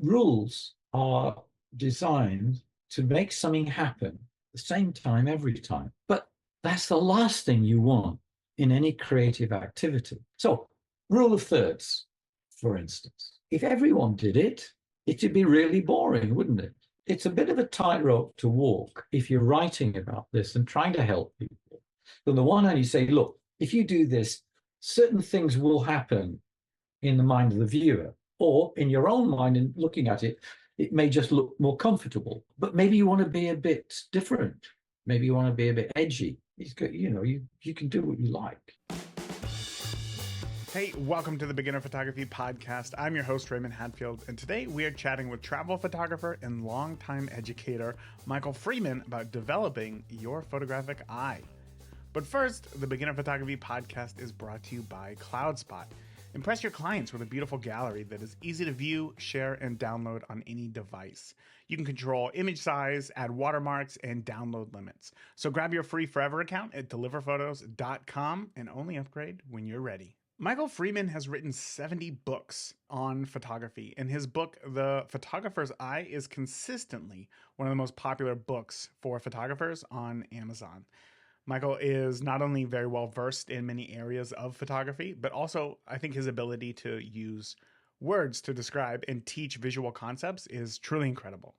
rules are designed to make something happen at the same time every time. But that's the last thing you want in any creative activity. So, rule of thirds, for instance. If everyone did it, it'd be really boring, wouldn't it? It's a bit of a tightrope to walk if you're writing about this and trying to help people. On the one hand, you say, look, if you do this, certain things will happen in the mind of the viewer, or in your own mind and looking at it, it may just look more comfortable. But maybe you want to be a bit different. Maybe you want to be a bit edgy. You can do what you like. Hey, welcome to the Beginner Photography Podcast. I'm your host, Raymond Hadfield, and today we are chatting with travel photographer and longtime educator, Michael Freeman, about developing your photographic eye. But first, the Beginner Photography Podcast is brought to you by CloudSpot. Impress your clients with a beautiful gallery that is easy to view, share, and download on any device. You can control image size, add watermarks, and download limits. So grab your free forever account at deliverphotos.com and only upgrade when you're ready. Michael Freeman has written 70 books on photography, and his book, The Photographer's Eye, is consistently one of the most popular books for photographers on Amazon. Michael is not only very well versed in many areas of photography, but also I think his ability to use words to describe and teach visual concepts is truly incredible.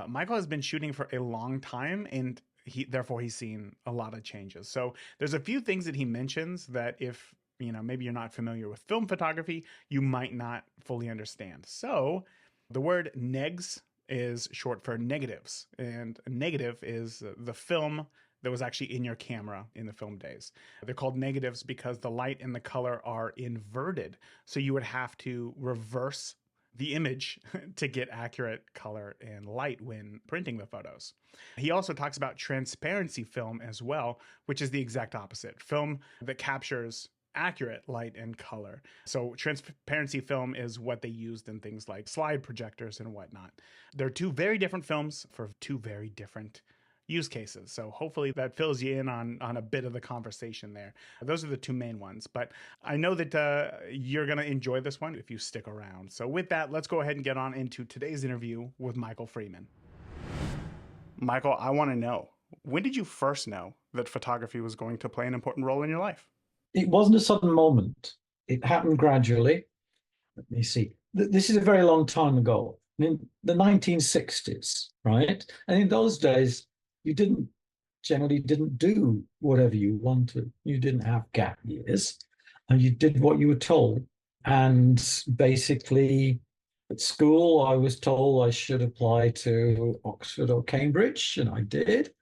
Michael has been shooting for a long time, and therefore he's seen a lot of changes. So there's a few things that he mentions that if maybe you're not familiar with film photography, you might not fully understand. So the word negs is short for negatives, and a negative is the film that was actually in your camera in the film days. They're called negatives because the light and the color are inverted. So you would have to reverse the image to get accurate color and light when printing the photos. He also talks about transparency film as well, which is the exact opposite. Film that captures accurate light and color. So transparency film is what they used in things like slide projectors and whatnot. They're two very different films for two very different use cases. So hopefully that fills you in on a bit of the conversation there. Those are the two main ones, but I know that you're going to enjoy this one if you stick around. So with that, let's go ahead and get on into today's interview with Michael Freeman. Michael, I want to know, when did you first know that photography was going to play an important role in your life? It wasn't a sudden moment. It happened gradually. Let me see. This is a very long time ago, in the 1960s, right? And in those days, you generally didn't do whatever you wanted. You didn't have gap years, and you did what you were told. And basically, at school, I was told I should apply to Oxford or Cambridge, and I did.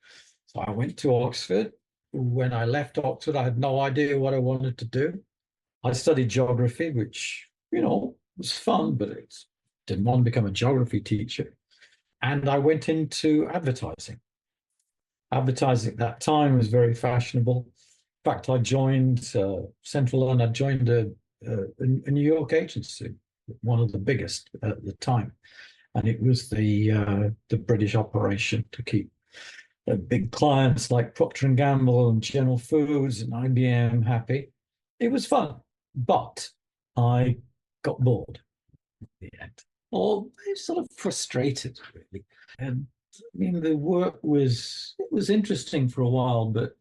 So I went to Oxford. When I left Oxford, I had no idea what I wanted to do. I studied geography, which, was fun, but it didn't want to become a geography teacher. And I went into advertising. Advertising at that time was very fashionable. In fact, I joined Central London. I joined a New York agency, one of the biggest at the time, and it was the British operation to keep big clients like Procter & Gamble and General Foods and IBM happy. It was fun, but I got bored at the end, or sort of frustrated, really. And the work was interesting for a while, but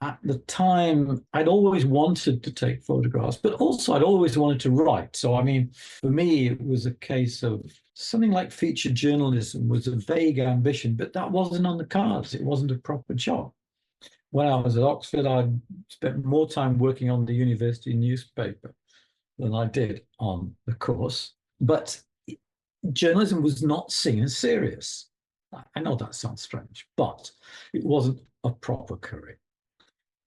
at the time, I'd always wanted to take photographs, but also I'd always wanted to write. So, for me, it was a case of something like feature journalism was a vague ambition, but that wasn't on the cards. It wasn't a proper job. When I was at Oxford, I spent more time working on the university newspaper than I did on the course. But journalism was not seen as serious. I know that sounds strange, but it wasn't a proper career.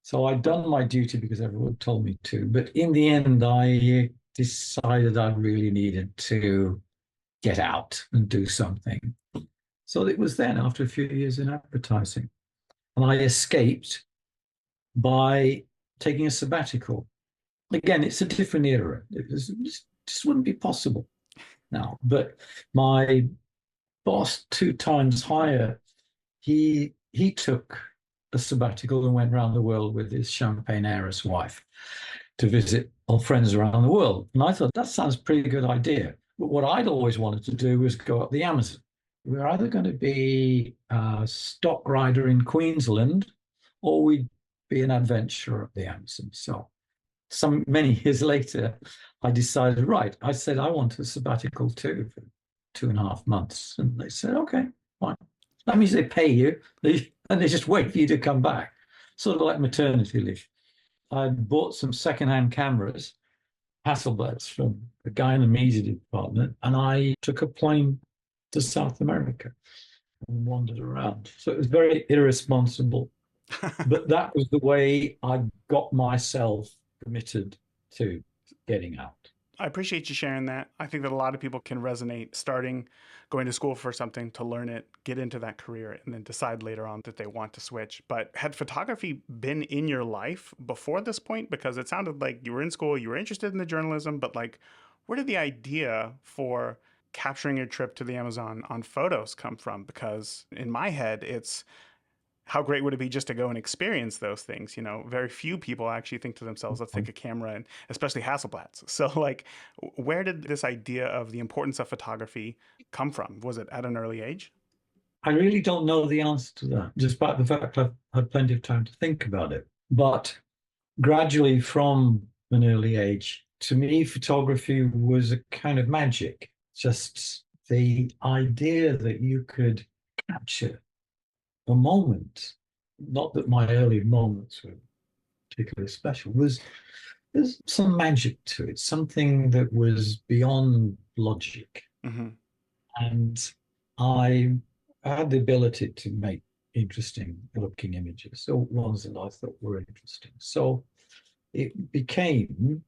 So I'd done my duty because everyone told me to. But in the end, I decided I really needed to get out and do something. So it was then, after a few years in advertising, and I escaped by taking a sabbatical. Again, it's a different era. It just wouldn't be possible now. But my boss, 2 times higher, he took a sabbatical and went around the world with his champagne heiress wife to visit all friends around the world. And I thought, that sounds a pretty good idea. But what I'd always wanted to do was go up the Amazon. We were either going to be a stock rider in Queensland or we'd be an adventurer up the Amazon. So many years later, I decided, right, I said, I want a sabbatical too for 2.5 months. And they said, okay, fine. That means they pay you and they just wait for you to come back. Sort of like maternity leave. I bought some secondhand cameras, Hasselblads from a guy in the media department, and I took a plane to South America and wandered around. So it was very irresponsible, but that was the way I got myself committed to getting out. I appreciate you sharing that. I think that a lot of people can resonate starting going to school for something to learn it, get into that career, and then decide later on that they want to switch. But had photography been in your life before this point? Because it sounded like you were in school, you were interested in the journalism, but like, where did the idea for capturing your trip to the Amazon on photos come from? Because in my head, it's how great would it be just to go and experience those things? You know, very few people actually think to themselves, let's take a camera, and especially Hasselblads. So like, where did this idea of the importance of photography come from? Was it at an early age? I really don't know the answer to that, despite the fact I've had plenty of time to think about it. But gradually, from an early age, to me, photography was a kind of magic. Just the idea that you could capture a moment, not that my early moments were particularly special, there's some magic to it, something that was beyond logic. Mm-hmm. And I had the ability to make interesting looking images, or ones that I thought were interesting. So it became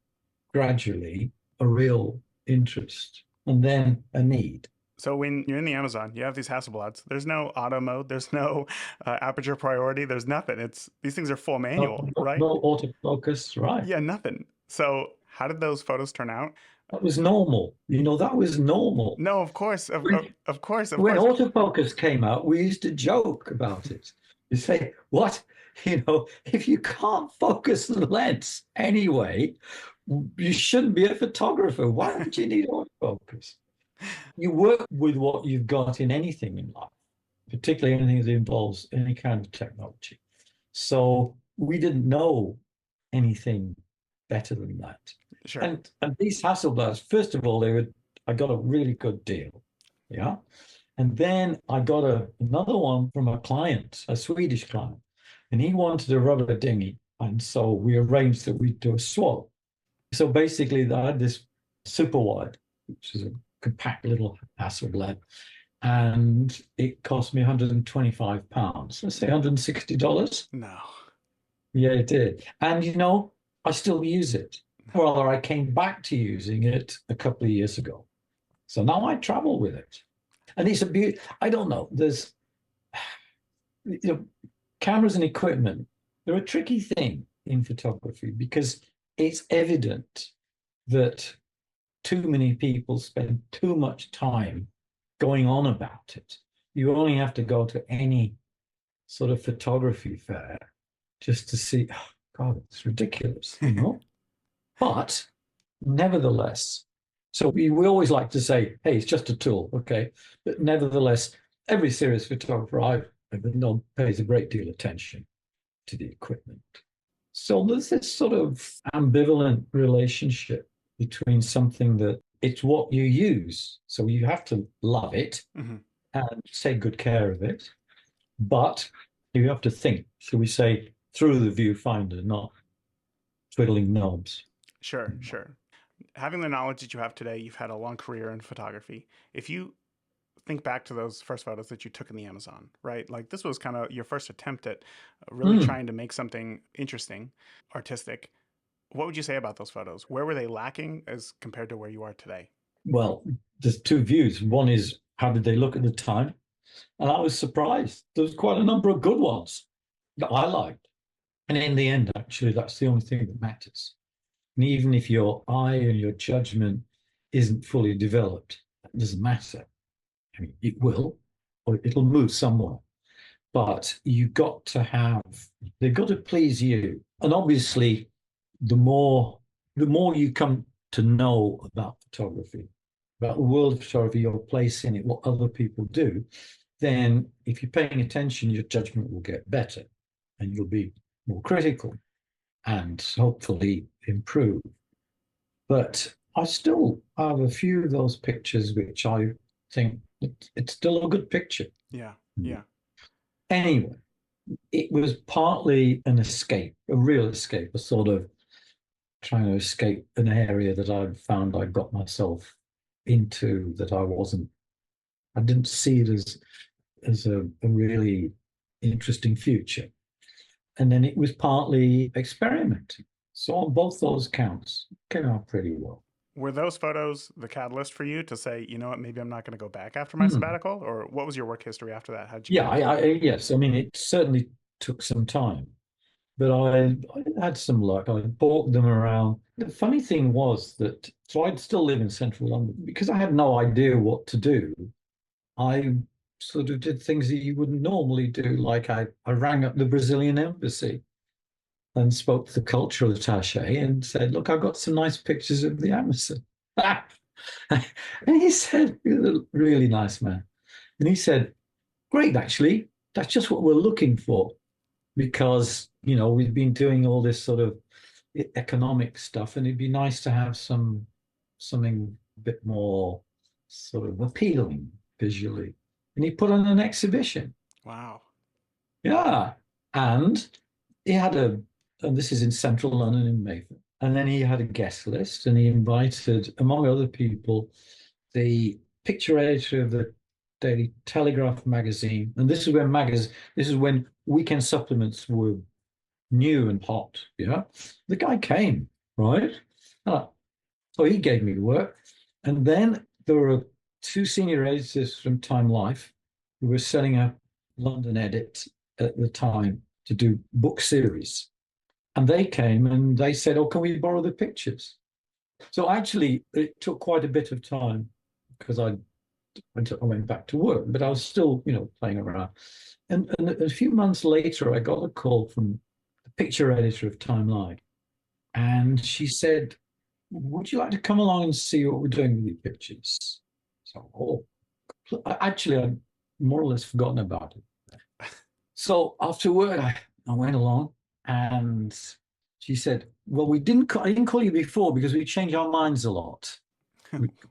gradually a real interest and then a need. So when you're in the Amazon, you have these Hasselblads. There's no auto mode. There's no aperture priority. There's nothing. It's these things are full manual, right? No autofocus, right? Yeah, nothing. So how did those photos turn out? That was normal. That was normal. No, of course, of course, of When course. autofocus came out, we used to joke about it. You say, what? If you can't focus the lens anyway, you shouldn't be a photographer. Why would you need autofocus? You work with what you've got in anything in life, particularly anything that involves any kind of technology. So we didn't know anything better than that. Sure. And these Hasselblads, first of all, I got a really good deal. Yeah. And then I got another one from a client, a Swedish client, and he wanted a rubber dinghy. And so we arranged that we'd do a swap. So basically, I had this super wide, which is a compact little Hasselblad, and it cost me £125. Let's say $160. No. Yeah, it did. And I still use it. Well, I came back to using it a couple of years ago. So now I travel with it. And it's a beauty. I don't know. There's, cameras and equipment. They're a tricky thing in photography because it's evident that too many people spend too much time going on about it. You only have to go to any sort of photography fair just to see, oh, God, it's ridiculous, But nevertheless, so we always like to say, hey, it's just a tool, okay? But nevertheless, every serious photographer I've ever known pays a great deal of attention to the equipment. So there's this sort of ambivalent relationship between something that it's what you use. So you have to love it Mm-hmm. and take good care of it. But you have to think, shall we say, through the viewfinder, not twiddling knobs. Sure. Having the knowledge that you have today, you've had a long career in photography. If you think back to those first photos that you took in the Amazon, right? Like this was kind of your first attempt at really trying to make something interesting, artistic. What would you say about those photos? Where were they lacking as compared to where you are today? Well, there's two views. One is how did they look at the time? And I was surprised. There was quite a number of good ones that I liked. And in the end, actually, that's the only thing that matters. And even if your eye and your judgment isn't fully developed, it doesn't matter. I mean, it will, or it'll move somewhere. But they've got to please you. And obviously, the more you come to know about photography, about the world of photography, your place in it, what other people do, then if you're paying attention, your judgment will get better and you'll be more critical and hopefully improve. But I still have a few of those pictures which I think it's still a good picture. Yeah. Yeah. Anyway, it was partly an escape, a real escape, a sort of trying to escape an area that I'd found I got myself into that I didn't see it as a really interesting future. And then it was partly experimenting. So on both those counts, it came out pretty well. Were those photos the catalyst for you to say, you know what, maybe I'm not going to go back after my Hmm. sabbatical? Or what was your work history after that? How did you get Yeah, into it? yes. I mean, it certainly took some time, but I had some luck. I bought them around. The funny thing was that, so I'd still live in central London because I had no idea what to do. I sort of did things that you wouldn't normally do. Like I rang up the Brazilian embassy and spoke to the cultural attaché and said, look, I've got some nice pictures of the Amazon. And he said, he was a really nice man. And he said, great, actually, that's just what we're looking for because, we've been doing all this sort of economic stuff and it'd be nice to have something a bit more sort of appealing visually. And he put on an exhibition. Wow. Yeah. And he had and this is in central London in Mayfair. And then he had a guest list and he invited, among other people, the picture editor of the Daily Telegraph magazine. And this is when weekend supplements were new and hot. Yeah. The guy came, right? Uh, so he gave me work. And then there were two senior editors from Time Life who were setting up London Edit at the time to do book series. And they came and they said, oh, can we borrow the pictures? So actually, it took quite a bit of time because I went back to work, but I was still, playing around. And a few months later, I got a call from the picture editor of Time Life. And she said, would you like to come along and see what we're doing with your pictures? So, actually, I'd more or less forgotten about it. So after work, I went along and she said, well, I didn't call you before because we change our minds a lot.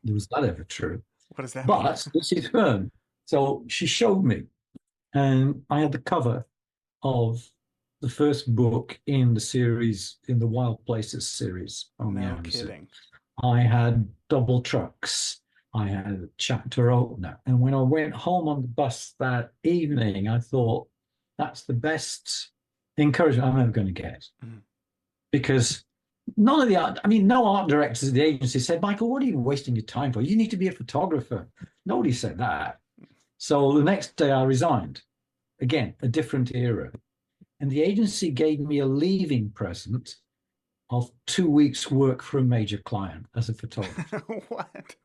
Was that ever true? What does that mean? But this is firm. So she showed me, and I had the cover of the first book in the series, in the Wild Places series on the No Amazon. kidding. I had double trucks. I had a chapter opener. And when I went home on the bus that evening, I thought, that's the best encouragement I'm ever going to get. Mhm. Because none of the art, I mean, no art directors at the agency said, Michael, what are you wasting your time for? You need to be a photographer. Nobody said that. So the next day I resigned. Again, a different era. And the agency gave me a leaving present of 2 weeks' work for a major client as a photographer. What?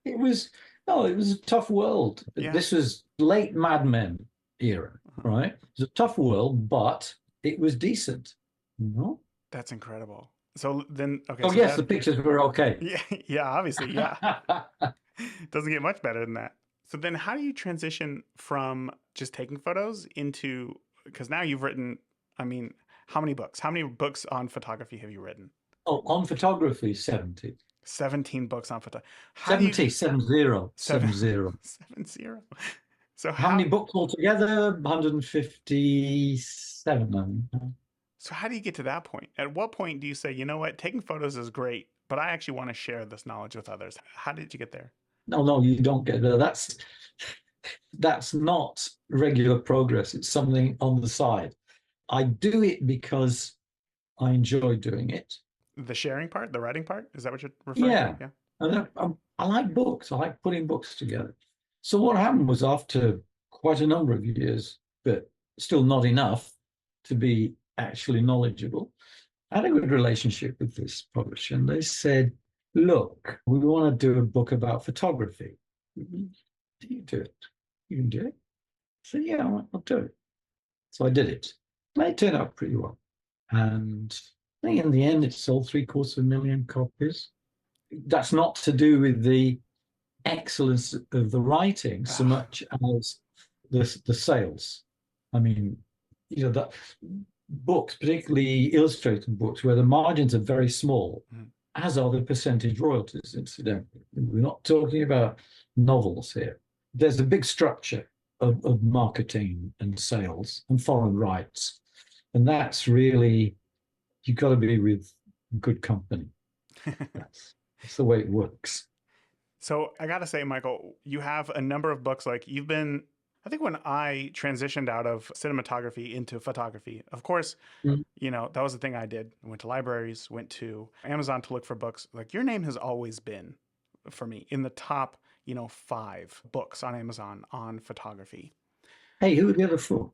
It was no, it was a tough world. Yeah. This was late Mad Men era, right? It was a tough world, but it was decent. You know? That's incredible. So then, okay, Oh so yes, that, the pictures were okay. yeah, yeah, obviously, yeah. Doesn't get much better than that. So then how do you transition from just taking photos into, because now you've written, I mean, how many books? How many books on photography have you written? Oh, on photography, 70. 17 books on photo. How do you 70, 70, seven 70. 7-0? So How how many books altogether? 157. so how do you get to that point? At what point do you say, you know what, taking photos is great, but I actually want to share this knowledge with others? How did you get there? No, you don't get there. That's not regular progress. It's something on the side. I do it because I enjoy doing it. The sharing part, the writing part, is that what you're referring to? Yeah. Yeah. And I like books. I like putting books together. So what happened was after quite a number of years, but still not enough to be actually knowledgeable, I had a good relationship with this publisher. And they said, look, we want to do a book about photography. Do you do it? You can do it? I said, yeah, I'll do it. So I did it. And it turned out pretty well. And I think in the end, it sold 750,000 copies. that's not to do with the excellence of the writing so much as the sales. I mean, that books, particularly illustrated books, where the margins are very small, as are the percentage royalties, incidentally. We're not talking about novels here. There's a big structure of marketing and sales and foreign rights. And that's really, you've got to be with good company. That's the way it works. So I got to say, Michael, you have a number of books. Like you've been, I think when I transitioned out of cinematography into photography, of course, that was the thing I did. I went to libraries, went to Amazon to look for books. Like your name has always been, for me, in the top, 5 books on Amazon on photography. Hey, who are the other 4?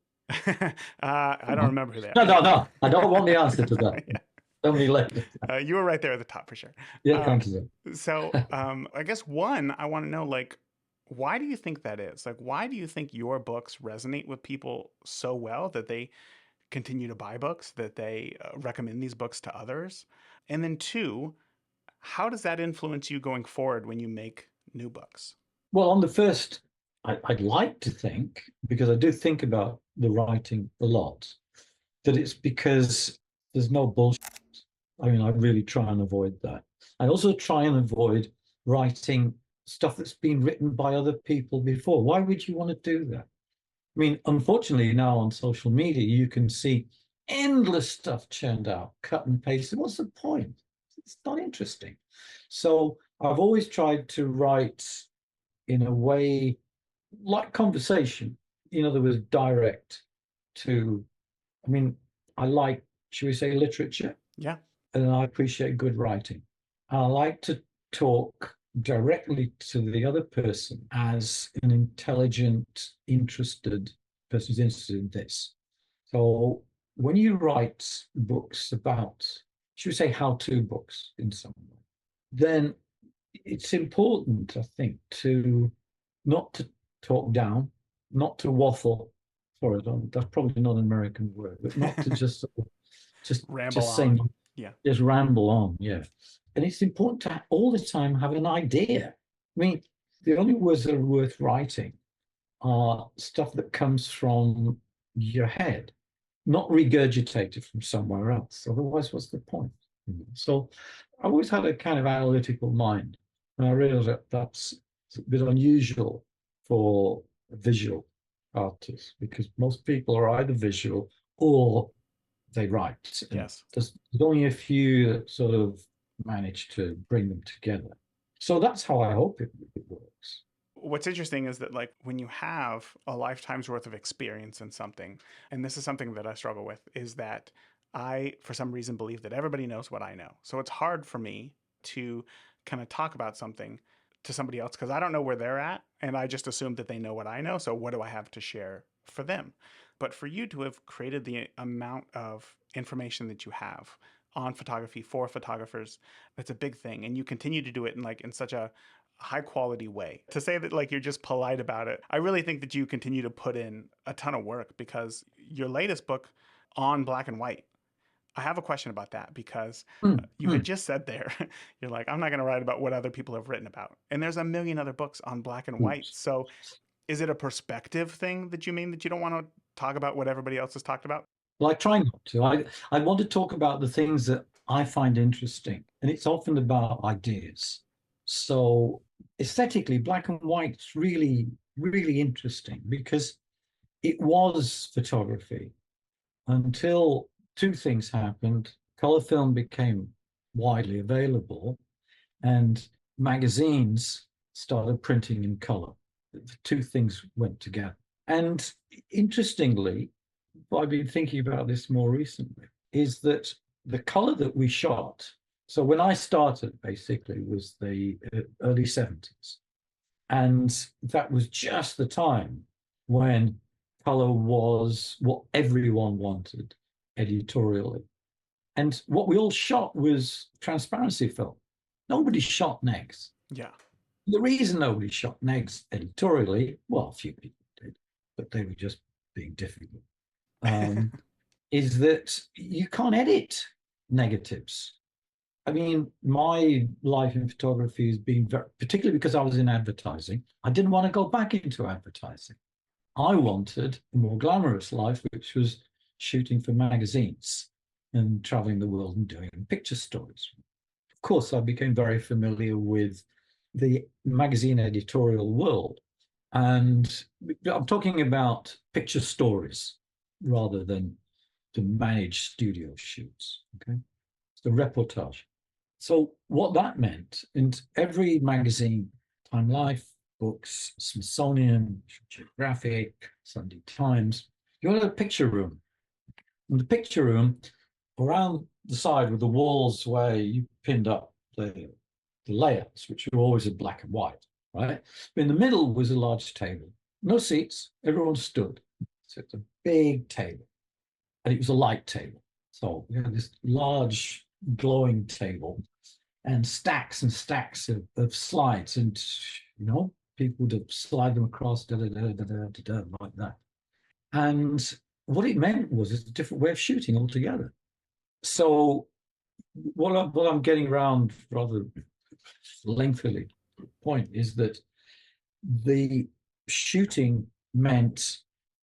I don't remember who they No, are. no, no. I don't want the answer to that. Yeah. Tell me later. You were right there at the top for sure. Yeah, thank you. So I guess one, I want to know, like, why do you think that is? Like, why do you think your books resonate with people so well that they continue to buy books, that they recommend these books to others? And then 2, how does that influence you going forward when you make new books? Well, on the first, I'd like to think, because I do think about the writing a lot, that it's because there's no bullshit. I mean, I really try and avoid that. I also try and avoid writing stuff that's been written by other people before. Why would you want to do that? I mean, unfortunately, now on social media, you can see endless stuff churned out, cut and pasted. What's the point? It's not interesting. So I've always tried to write in a way like conversation, in other words, direct to, I mean, I like, should we say, literature? Yeah. And I appreciate good writing. I like to talk directly to the other person as an intelligent, interested person who's interested in this. So when you write books about, should we say, how-to books in some way, then it's important, I think, not to talk down, not to waffle. Sorry, that's probably not an American word, but not to just Ramble say, on. Yeah. just ramble on. Yeah, and it's important to all the time have an idea. I mean, the only words that are worth writing are stuff that comes from your head, not regurgitated from somewhere else. Otherwise, what's the point? So I always had a kind of analytical mind. And I realized that that's a bit unusual for visual artists because most people are either visual or they write. And Yes. there's only a few that sort of manage to bring them together. So that's how I hope it works. What's interesting is that, like, when you have a lifetime's worth of experience in something, and this is something that I struggle with, is that I, for some reason, believe that everybody knows what I know. So it's hard for me to kind of talk about something to somebody else because I don't know where they're at. And I just assume that they know what I know. So what do I have to share for them? But for you to have created the amount of information that you have on photography for photographers, that's a big thing. And you continue to do it in such a high quality way. To say that like you're just polite about it, I really think that you continue to put in a ton of work because your latest book on black and white, I have a question about that because you had just said there, you're like, I'm not going to write about what other people have written about. And there's a million other books on black and white. So is it a perspective thing that you mean that you don't want to talk about what everybody else has talked about? Well, I try not to. I want to talk about the things that I find interesting, and it's often about ideas. So aesthetically, black and white's really, really interesting because it was photography until 2 things happened. Color film became widely available, and magazines started printing in color. The 2 things went together. And interestingly, I've been thinking about this more recently, is that the color that we shot, so when I started, basically, was the early 70s. And that was just the time when color was what everyone wanted editorially. And what we all shot was transparency film. Nobody shot negs. Yeah. The reason nobody shot negs editorially, well, a few people did, but they were just being difficult, is that you can't edit negatives. I mean, my life in photography has been very, particularly because I was in advertising. I didn't want to go back into advertising. I wanted a more glamorous life, which was shooting for magazines and traveling the world and doing picture stories. Of course, I became very familiar with the magazine editorial world. And I'm talking about picture stories rather than to manage studio shoots. Okay. It's the reportage. So what that meant, in every magazine, Time Life, Books, Smithsonian, Geographic, Sunday Times, you had a picture room. In the picture room, around the side with the walls where you pinned up the layouts, which were always in black and white, right? In the middle was a large table, no seats, everyone stood. So it's a big table, and it was a light table. So we had this large glowing table and stacks of slides, and people would slide them across like that. And what it meant was it's a different way of shooting altogether. So what I'm getting around rather lengthily point is that the shooting meant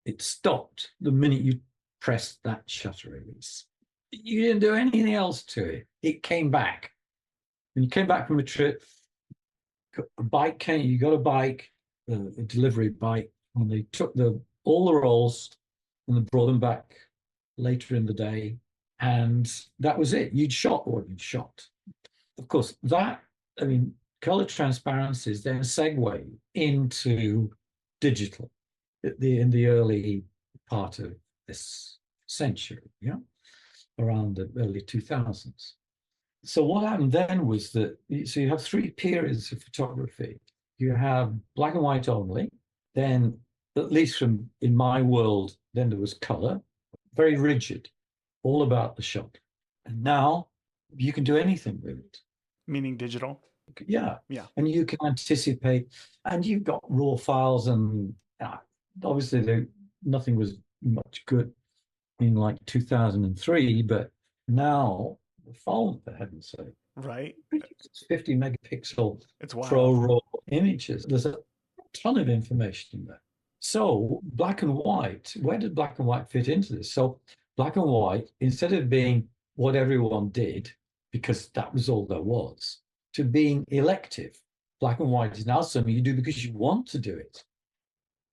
it stopped the minute you pressed that shutter release. You didn't do anything else to it. It came back. When you came back from a trip, a bike came, you got a bike, a delivery bike, and they took all the rolls and they brought them back later in the day. And that was it. You'd shot what you'd shot. Of course, color transparency is then a segue into digital in the early part of this century, around the early 2000s. So what happened then was that, so you have three periods of photography. You have black and white only, then, at least from in my world, then there was color, very rigid, all about the shot. And now you can do anything with it. Meaning digital? Yeah. Yeah. And you can anticipate, and you've got raw files, and obviously nothing was much good in like 2003, but now the phone, for heaven's sake. Right. It's 50 megapixel It's wild. pro raw images. There's a ton of information there. So black and white, where did black and white fit into this? So black and white, instead of being what everyone did, because that was all there was, to being elective. Black and white is now something you do because you want to do it.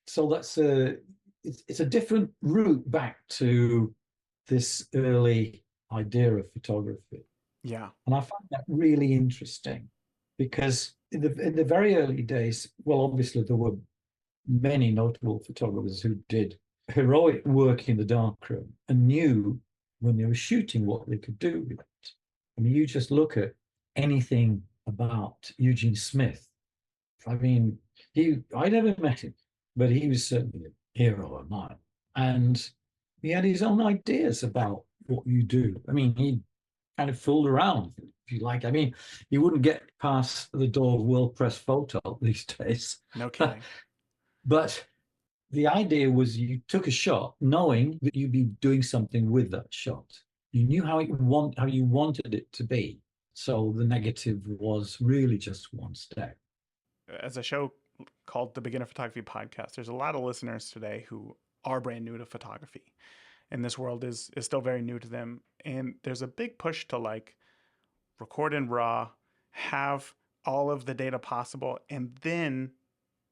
So it's a different route back to this early idea of photography. Yeah. And I find that really interesting because in the very early days, well, obviously there were many notable photographers who did heroic work in the darkroom and knew when they were shooting what they could do with it. I mean, you just look at anything about Eugene Smith. I mean, I never met him, but he was certainly a hero of mine. And he had his own ideas about what you do. I mean, he kind of fooled around, if you like. I mean, you wouldn't get past the door of World Press Photo these days. No kidding. But the idea was you took a shot knowing that you'd be doing something with that shot. You knew how you wanted it to be. So the negative was really just one step. As a show called the Beginner Photography Podcast, there's a lot of listeners today who are brand new to photography. And this world is still very new to them. And there's a big push to like record in RAW, have all of the data possible, and then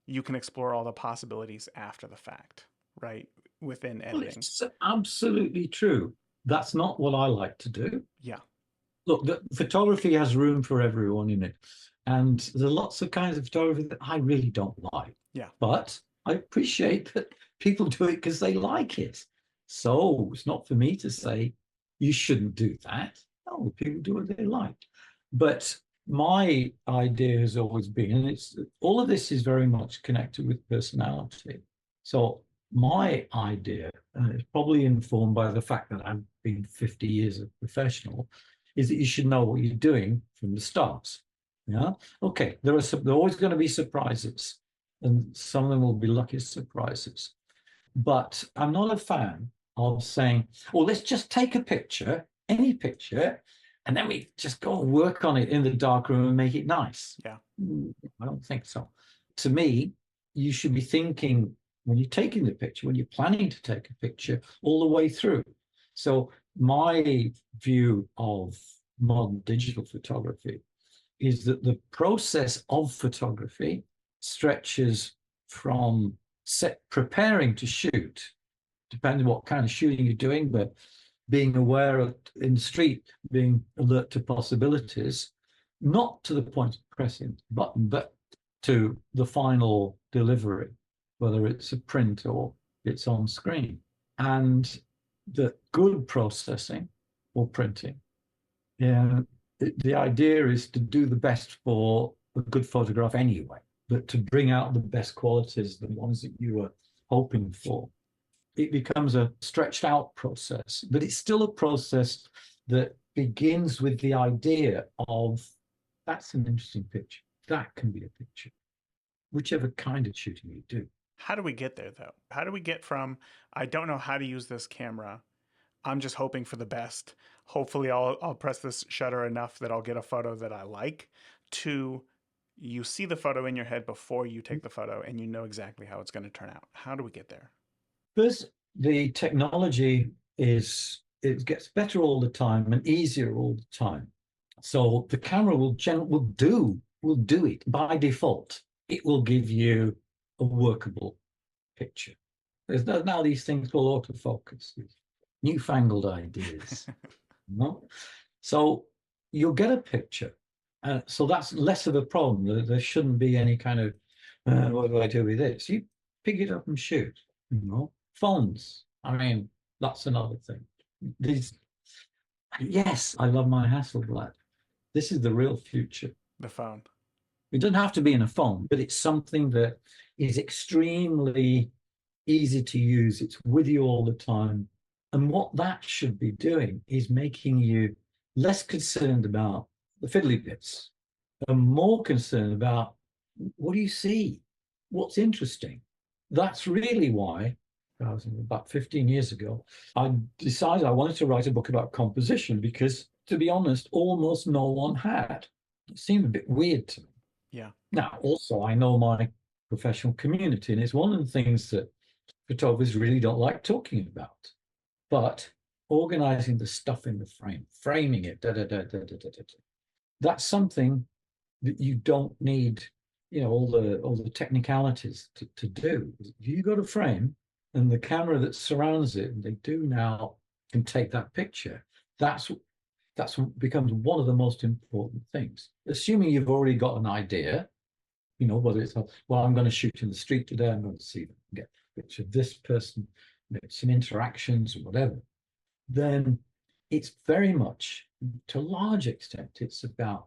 you can explore all the possibilities after the fact, right? Within editing. Well, it's absolutely true. That's not what I like to do. Yeah. Look, the photography has room for everyone in it. And there are lots of kinds of photography that I really don't like. Yeah. But I appreciate that people do it because they like it. So it's not for me to say you shouldn't do that. No, people do what they like. But my idea has always been, and it's all of this is very much connected with personality. So my idea, and it's probably informed by the fact that I've been 50 years a professional, is that you should know what you're doing from the start. Yeah. Okay. There are always going to be surprises, and some of them will be lucky surprises. But I'm not a fan of saying, "Oh, let's just take a picture, any picture, and then we just go and work on it in the darkroom and make it nice. Yeah. I don't think so. To me, you should be thinking when you're taking the picture, when you're planning to take a picture, all the way through. So my view of modern digital photography is that the process of photography stretches from preparing to shoot, depending on what kind of shooting you're doing, but being aware of in the street, being alert to possibilities, not to the point of pressing the button, but to the final delivery, whether it's a print or it's on screen. And the good processing or printing, the idea is to do the best for a good photograph anyway, but to bring out the best qualities, the ones that you were hoping for. It becomes a stretched out process, but it's still a process that begins with the idea of, that's an interesting picture. That can be a picture, whichever kind of shooting you do. How do we get there, though? How do we get from, I don't know how to use this camera, I'm just hoping for the best, hopefully I'll press this shutter enough that I'll get a photo that I like, to you see the photo in your head before you take the photo and you know exactly how it's going to turn out? How do we get there? First, the technology it gets better all the time and easier all the time. So the camera will do it by default. It will give you a workable picture. There's now these things called autofocus, these newfangled ideas. No? So you'll get a picture. So that's less of a problem. There shouldn't be any kind of, what do I do with this? You pick it up and shoot. Phones. I mean, that's another thing. Yes, I love my Hasselblad. This is the real future. The phone. It doesn't have to be in a phone, but it's something that is extremely easy to use. It's with you all the time. And what that should be doing is making you less concerned about the fiddly bits and more concerned about, what do you see? What's interesting? That's really why, about 15 years ago, I decided I wanted to write a book about composition because, to be honest, almost no one had. It seemed a bit weird to me. Yeah. Now, also, I know my professional community, and it's one of the things that photographers really don't like talking about. But organizing the stuff in the frame, framing it, that's something that you don't need, all the technicalities to do. You got a frame, and the camera that surrounds it, and they do now, can take that picture. That's what becomes one of the most important things. Assuming you've already got an idea, whether it's, well, I'm going to shoot in the street today, I'm going to see them, get a picture of this person, some interactions or whatever, then it's very much, to a large extent, it's about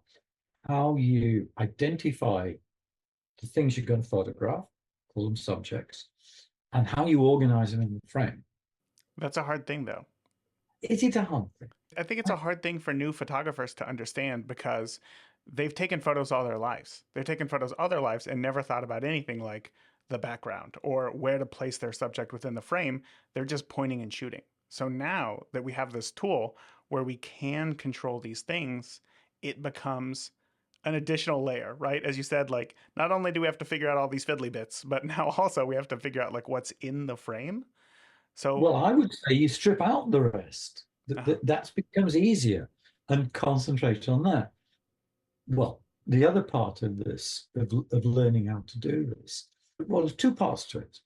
how you identify the things you're going to photograph, call them subjects, and how you organize them in the frame. That's a hard thing, though. Is it a hard thing? I think it's a hard thing for new photographers to understand because they've taken photos all their lives. They've taken photos all their lives and never thought about anything like the background or where to place their subject within the frame. They're just pointing and shooting. So now that we have this tool where we can control these things, it becomes an additional layer, right? As you said, like, not only do we have to figure out all these fiddly bits, but now also we have to figure out like what's in the frame. So, well, I would say you strip out the rest. That becomes easier and concentrate on that. Well, the other part of this, of learning how to do this, well, there's two parts to it.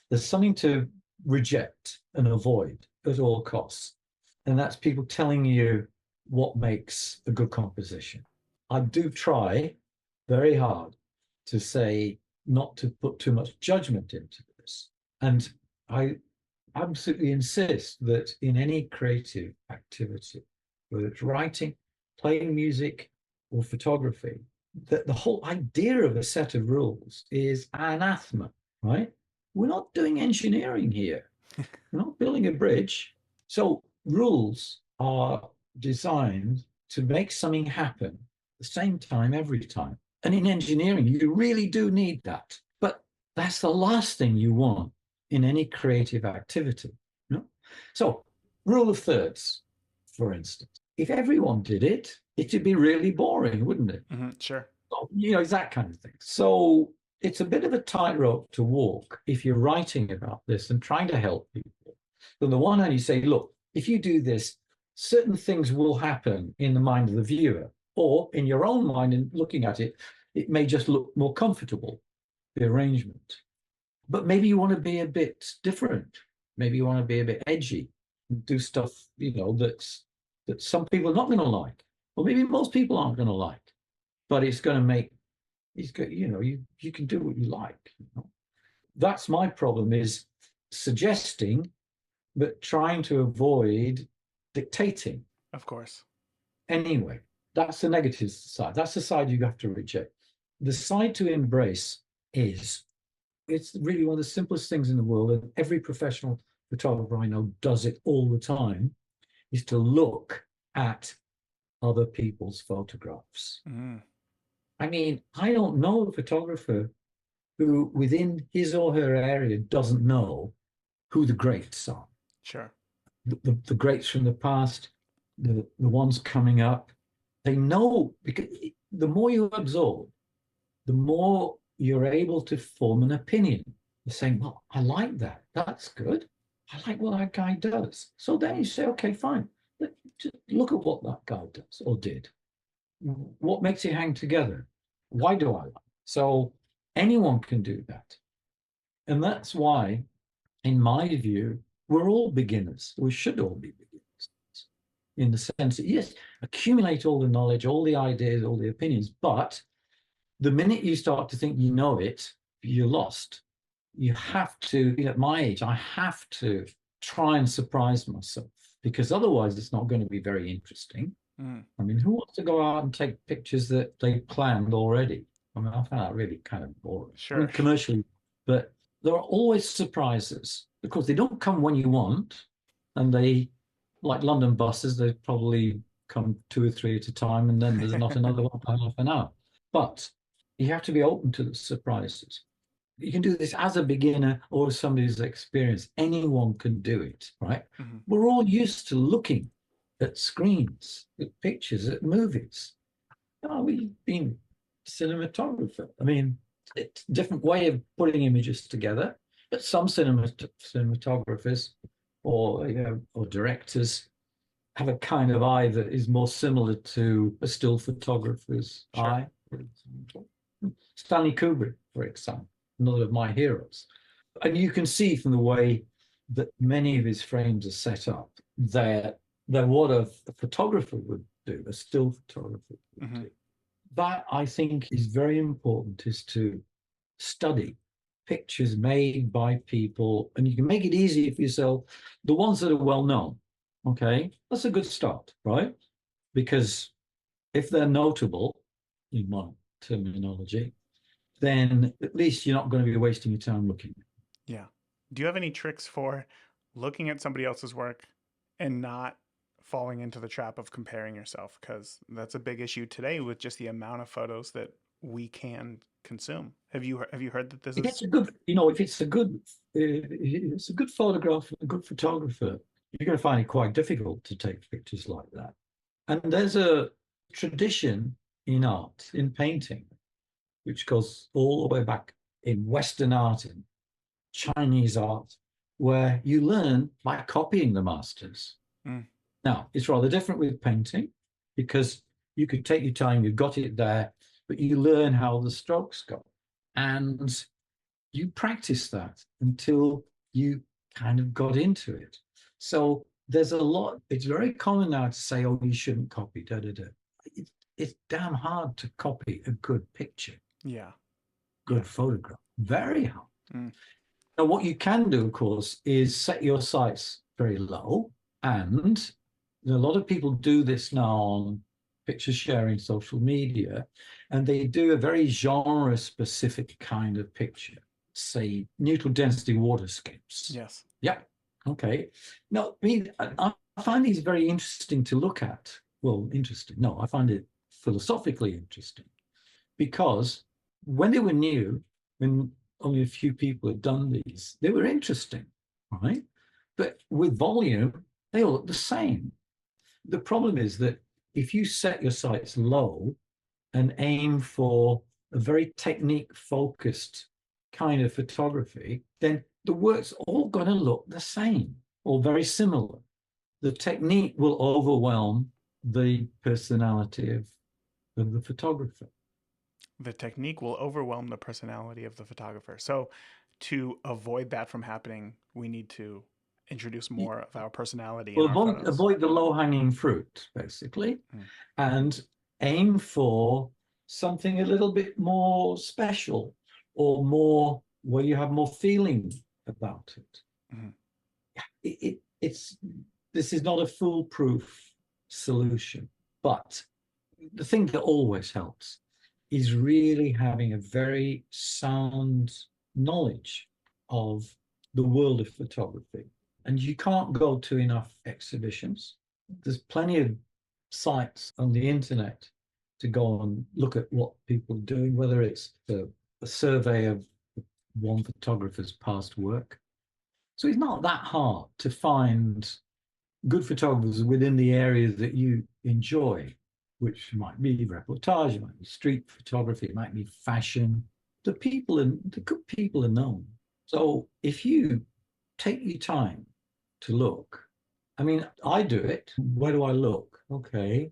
There's something to reject and avoid at all costs. And that's people telling you what makes a good composition. I do try very hard to say not to put too much judgment into this. And I absolutely insist that in any creative activity, whether it's writing, playing music, or photography, that the whole idea of a set of rules is anathema, right? We're not doing engineering here. We're not building a bridge. So rules are designed to make something happen at the same time every time. And in engineering, you really do need that. But that's the last thing you want in any creative activity. So, rule of thirds, for instance. if everyone did it, it'd be really boring, wouldn't it? Sure. So, it's that kind of thing. So it's a bit of a tightrope to walk if you're writing about this and trying to help people. On the one hand, you say, look, if you do this, certain things will happen in the mind of the viewer, or in your own mind, and looking at it, it may just look more comfortable, the arrangement. But maybe you want to be a bit different. Maybe you want to be a bit edgy, do stuff, that some people are not going to like, or maybe most people aren't going to like, but it's going to make, you can do what you like. That's my problem, is suggesting, but trying to avoid dictating. Of course. Anyway, that's the negative side. That's the side you have to reject. The side to embrace is, it's really one of the simplest things in the world, and every professional photographer I know does it all the time, is to look at other people's photographs. I mean, I don't know a photographer who within his or her area doesn't know who the greats are. Sure. The greats from the past, the ones coming up, they know, because the more you absorb, the more you're able to form an opinion. You're saying, well, I like that. That's good. I like what that guy does. So then you say, okay, fine. Just look at what that guy does or did. What makes it hang together? Why do I like it? So anyone can do that. And that's why, in my view, we're all beginners. We should all be beginners, in the sense that, yes, accumulate all the knowledge, all the ideas, all the opinions, but the minute you start to think you know it, you're lost. You have to, at my age, I have to try and surprise myself, because otherwise it's not going to be very interesting. I mean, who wants to go out and take pictures that they planned already? I mean, I find that really kind of boring. Sure. I mean, commercially, but there are always surprises, because they don't come when you want, and they, like London buses, they probably come 2 or 3 at a time, and then there's not another one for half an hour. But you have to be open to the surprises. You can do this as a beginner or somebody who's experienced. Anyone can do it, right? We're all used to looking at screens, at pictures, at movies. We've been cinematographer. I mean, it's a different way of putting images together, but some cinematographers or directors have a kind of eye that is more similar to a still photographer's eye. For example. Stanley Kubrick, for example, another of my heroes. And you can see from the way that many of his frames are set up that what a photographer would do, a still photographer would do. That, I think, is very important, is to study pictures made by people, and you can make it easy for yourself. The ones that are well known, okay, that's a good start, right? Because if they're notable, in my terminology, then at least you're not going to be wasting your time looking. Yeah. Do you have any tricks for looking at somebody else's work and not falling into the trap of comparing yourself? Because that's a big issue today with just the amount of photos that we can consume. Have you heard that this is? It's a good, if it's a good photograph, a good photographer, you're going to find it quite difficult to take pictures like that. And there's a tradition in art, in painting, which goes all the way back in Western art, in Chinese art, where you learn by copying the masters. Now, it's rather different with painting, because you could take your time, you've got it there, but you learn how the strokes go. And you practice that until you kind of got into it. So there's a lot, it's very common now to say, oh, you shouldn't copy, da, da, da. It's damn hard to copy a good picture. Yeah. Good photograph. Very hard. Now, what you can do, of course, is set your sights very low. And a lot of people do this now on picture sharing social media, and they do a very genre-specific kind of picture, say neutral density waterscapes. Yes. Yeah. Okay. Now, I find these very interesting to look at. Well, interesting. No, I find it philosophically interesting, because when they were new, when only a few people had done these, they were interesting, right? But with volume, they all look the same. the problem is that if you set your sights low and aim for a very technique focused kind of photography, then the work's all going to look the same or very similar. The technique will overwhelm the personality of the photographer. The technique will overwhelm the personality of the photographer. So to avoid that from happening, we need to introduce more of our personality in Well, our photos. avoid the low-hanging fruit, basically, and aim for something a little bit more special or more where you have more feeling about it. This is not a foolproof solution, but the thing that always helps is really having a very sound knowledge of the world of photography. And you can't go to enough exhibitions. There's plenty of sites on the internet to go and look at what people are doing, whether it's a survey of one photographer's past work. So it's not that hard to find good photographers within the areas that you enjoy, which might be reportage, it might be street photography, it might be fashion. The good people are known. So if you take your time to look, I mean, I do it. Where do I look? Okay.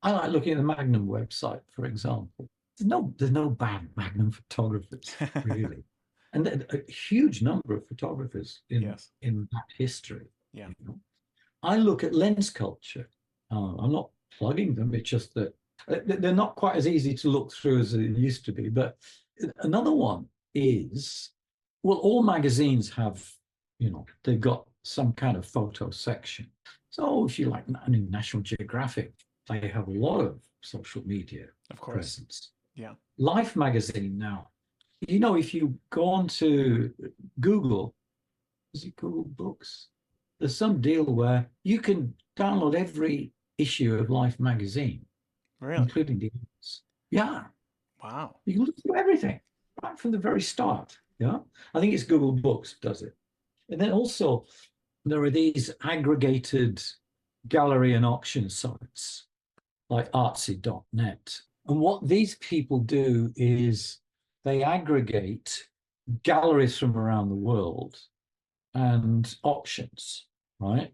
I like looking at the Magnum website, for example. There's no bad Magnum photographers, really. And a huge number of photographers in that history. Yeah. You know? I look at lens culture. I'm not plugging them. It's just that they're not quite as easy to look through as they used to be. But another one is, well, all magazines have, they've got some kind of photo section. So if you like, I mean, National Geographic, they have a lot of social media presence. Yeah. Life magazine now, if you go onto Google, is it Google Books? There's some deal where you can download every issue of Life magazine, including the others. Yeah. Wow. You can look through everything right from the very start. Yeah. I think it's Google Books does it. And then also there are these aggregated gallery and auction sites like artsy.net. And what these people do is they aggregate galleries from around the world and auctions, right?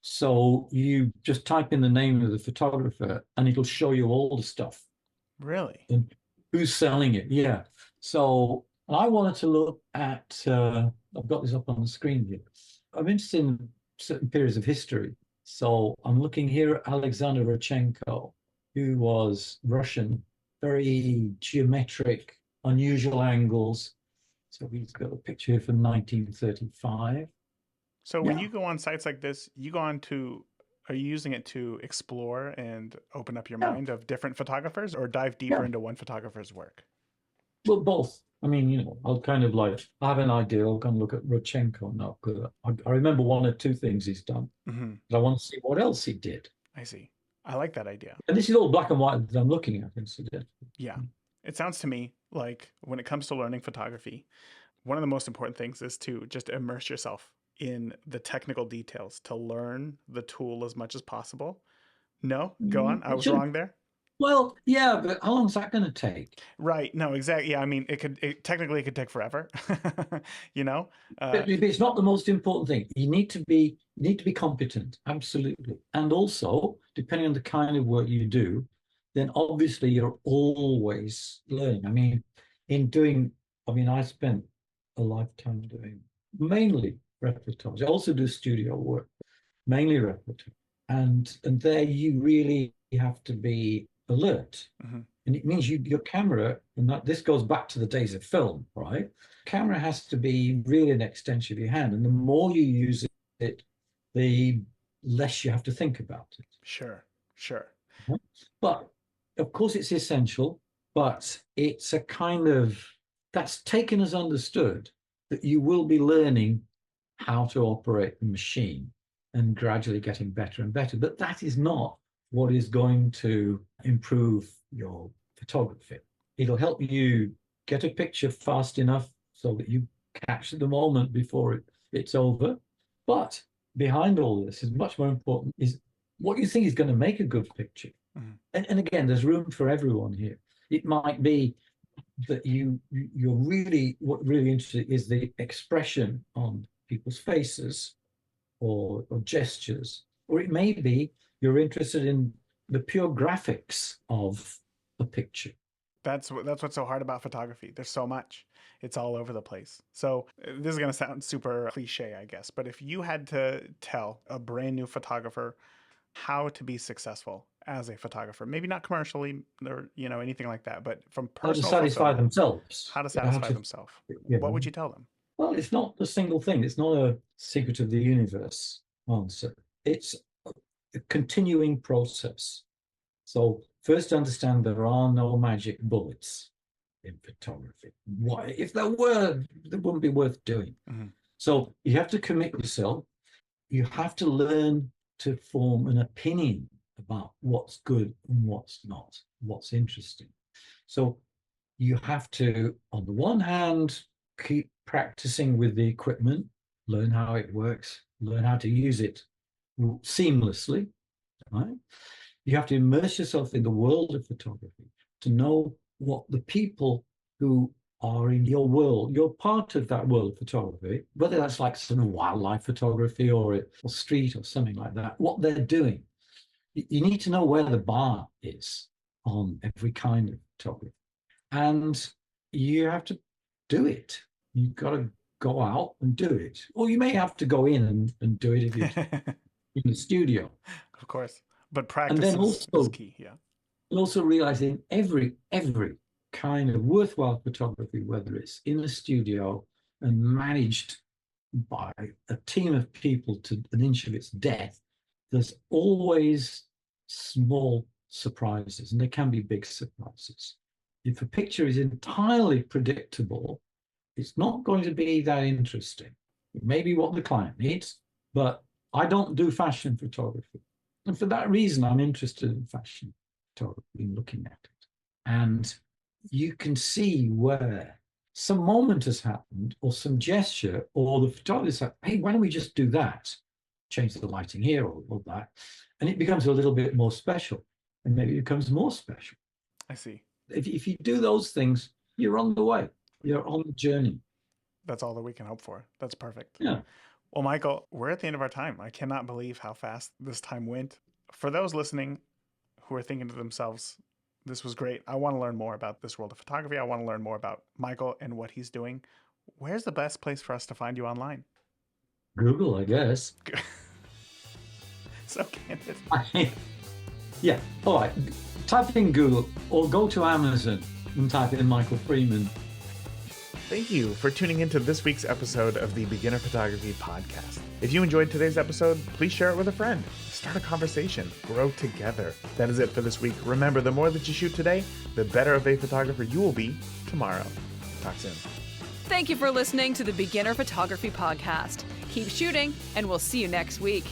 So you just type in the name of the photographer and it'll show you all the stuff. Really? And who's selling it. Yeah. So I wanted to look at, I've got this up on the screen here. I'm interested in certain periods of history. So I'm looking here at Alexander Rodchenko, who was Russian, very geometric, unusual angles. So he's got a picture here from 1935. So when you go on sites like this, are you using it to explore and open up your mind of different photographers or dive deeper into one photographer's work? Well, both. I mean, I'll kind of like, I have an idea, I'll go and look at Rodchenko now, because I remember one or two things he's done. But I want to see what else he did. I see. I like that idea. And this is all black and white that I'm looking at, incidentally. Yeah. It sounds to me like when it comes to learning photography, one of the most important things is to just immerse yourself in the technical details to learn the tool as much as possible. No, go on. I was wrong there. Well, yeah, but how long is that going to take? Right. No, exactly. Yeah. I mean, technically it could take forever, But it's not the most important thing. You need to be competent. Absolutely. And also, depending on the kind of work you do, then obviously you're always learning. I mean, I spent a lifetime doing mainly reportage. I also do studio work, mainly reportage. And there you really have to be alert. And it means your camera, and this goes back to the days of film, right? Camera has to be really an extension of your hand. And the more you use it, the less you have to think about it. Sure. But of course it's essential, but it's a kind of, that's taken as understood that you will be learning how to operate the machine and gradually getting better and better. But that is not what is going to improve your photography. It'll help you get a picture fast enough so that you catch the moment before it's over. But behind all this is much more important is what you think is going to make a good picture. Mhm. And again, there's room for everyone here. It might be that you're really, what really interested is the expression on people's faces or gestures, or it may be you're interested in the pure graphics of a picture. That's what's so hard about photography. There's so much. It's all over the place. So this is going to sound super cliche, I guess, but if you had to tell a brand new photographer how to be successful as a photographer, maybe not commercially or anything like that, but from How to personal satisfy fulfillment, themselves. how to satisfy themselves, what would you tell them? Well, it's not a single thing. It's not a secret of the universe answer. It's a continuing process. So first understand there are no magic bullets in photography. Why? If there were, they wouldn't be worth doing. Mm-hmm. So you have to commit yourself. You have to learn to form an opinion about what's good and what's not, what's interesting. So you have to, on the one hand, keep practicing with the equipment, learn how it works, learn how to use it seamlessly, right? You have to immerse yourself in the world of photography to know what the people who are in your world, you're part of that world of photography, whether that's like some wildlife photography or street or something like that, what they're doing. You need to know where the bar is on every kind of photography. And you have to do it. You've got to go out and do it. Or you may have to go in and do it if you're in the studio. Of course. But practice And then is also, key. Yeah. also realizing every kind of worthwhile photography, whether it's in a studio and managed by a team of people to an inch of its depth, there's always small surprises, and there can be big surprises. If a picture is entirely predictable, it's not going to be that interesting. It may be what the client needs, but I don't do fashion photography. And for that reason, I'm interested in fashion photography and looking at it. And you can see where some moment has happened or some gesture, or the photographer said, hey, why don't we just do that? Change the lighting here or that. And it becomes a little bit more special. And maybe it becomes more special. I see. If you do those things, you're on the way. You're on the journey. That's all that we can hope for. That's perfect. Yeah. Well, Michael, we're at the end of our time. I cannot believe how fast this time went. For those listening who are thinking to themselves, this was great. I want to learn more about this world of photography. I want to learn more about Michael and what he's doing. Where's the best place for us to find you online? Google, I guess. So candid. Yeah. All right. Type in Google or go to Amazon and type in Michael Freeman. Thank you for tuning into this week's episode of the Beginner Photography Podcast. If you enjoyed today's episode, please share it with a friend. Start a conversation. Grow together. That is it for this week. Remember, the more that you shoot today, the better of a photographer you will be tomorrow. Talk soon. Thank you for listening to the Beginner Photography Podcast. Keep shooting, and we'll see you next week.